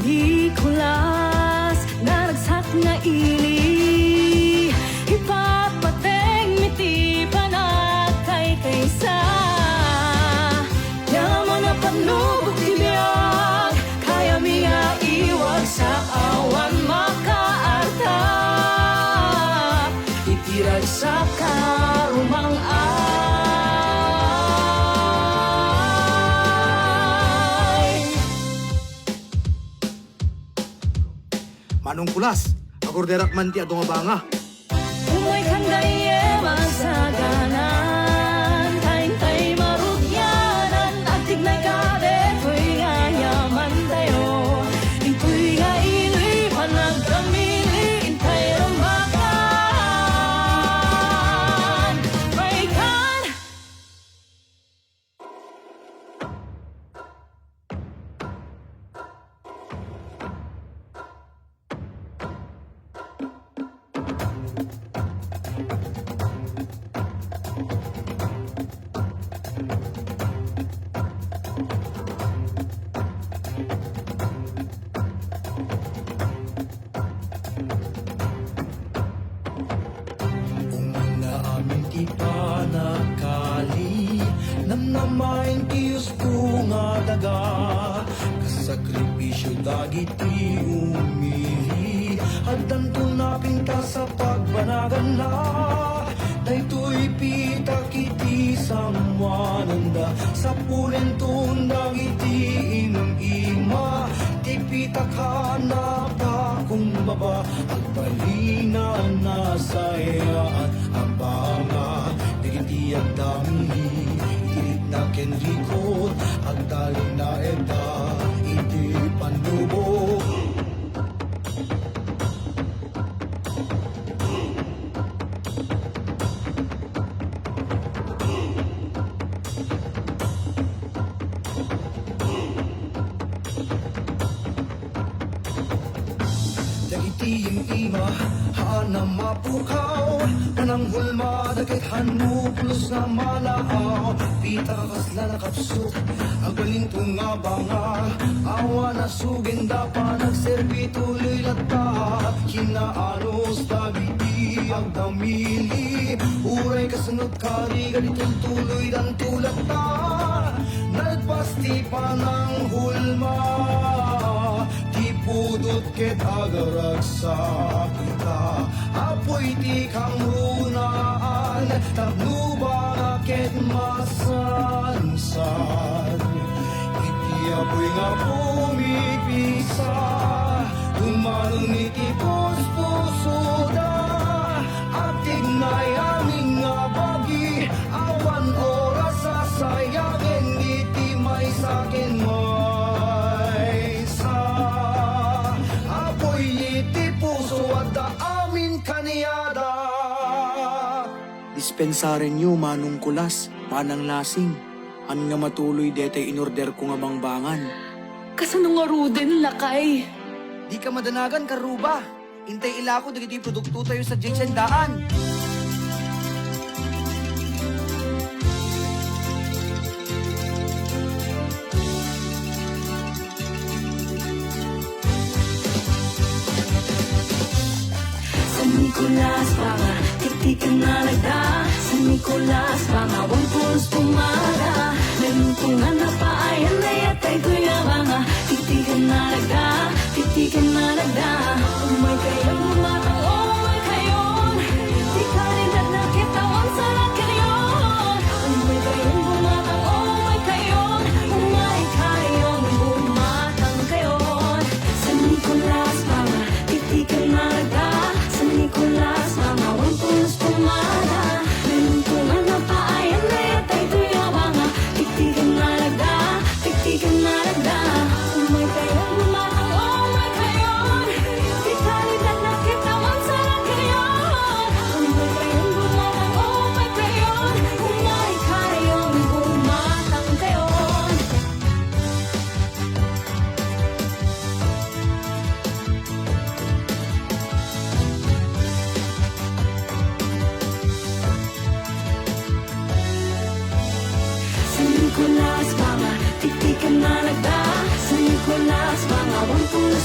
Nikulas na nagsak na ili ipapateng miti panagkay kaysa yaman na panubog tibiyag kaya miya iwag sa awan makaarta itirag sa karumang Manong Kulas, agorderak man ti adong abanga. Umay kandaye masaganan Kain-kay marugyanan At tignay kade Ko'y ngayaman tayo Ito'y ngaili Panagkamili Intay rambakan Baikan Di pa nakali namnamain Diyos ko nga daga kasakripisyo dagiti umili haddan tunapin ta sa pagbanagan na daytoy pita kiti samwananda sa pulentun dagiti ima tipita ka na pa kumbaba at balina na saya at abanga digiti ang dami ilit na kenrikot ang dali na eda iti panubo Dagiti ima hana mapukaw Anang hulma dagit hanuplos na malaaw Pita kakasla na kapsuk Agalintung nga banga Awa na sugenda pa Nagserbi tuloy lata Kinaanos dagiti ang damili Uray kasunod kari Ganitong tuloy dan tulad ta Nagpasti pa ng hulma Pudot ket agaragsa kita apoy ti kang runaan tagnuba ket masansan iti apoy nga pumipisa tumalon iti puspusuda at tignay aming nga bagi awan oras sasayangin iti may sakin mo Dispensaren nyo, Manong Kulas, panang lasing. An nga matuloy detay inorder ko nga bangbangan. Kasano nga ruden lakay Di ka madanagan, karuba. Intay ila ko, dagiti produkto tayo sa Jensendaan. San Nicolas Banga Tiktikan na lagda San Nicolas Banga Wang pulos pumara Lempungan na paayan na yatay kuya banga Tiktikan na lagda Tiktikan na lagda Umay kayong lumatang umay kayon Di ka rin at nakitawan sa lakaryon Umay kayong lumatang umay kayon Umay kayong lumatang kayon San Nicolas Banga Tiktikan na lagda San Nicolas Banga Wang pulos pumara Lempungan na paayan na yatay kuya banga Tiktikan na lagda Tiktikan na lagda Umay kayong lumatang umay kayon Di ka rin at nakitawan sa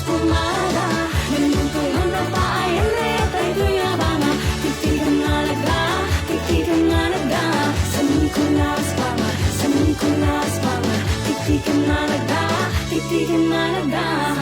pumara Menuntungan na paayan na yatay kuyabanga Titigan na laga, titigan na laga Sa Nicolas Banga, sa Nicolas Banga Titigan na laga, titigan na laga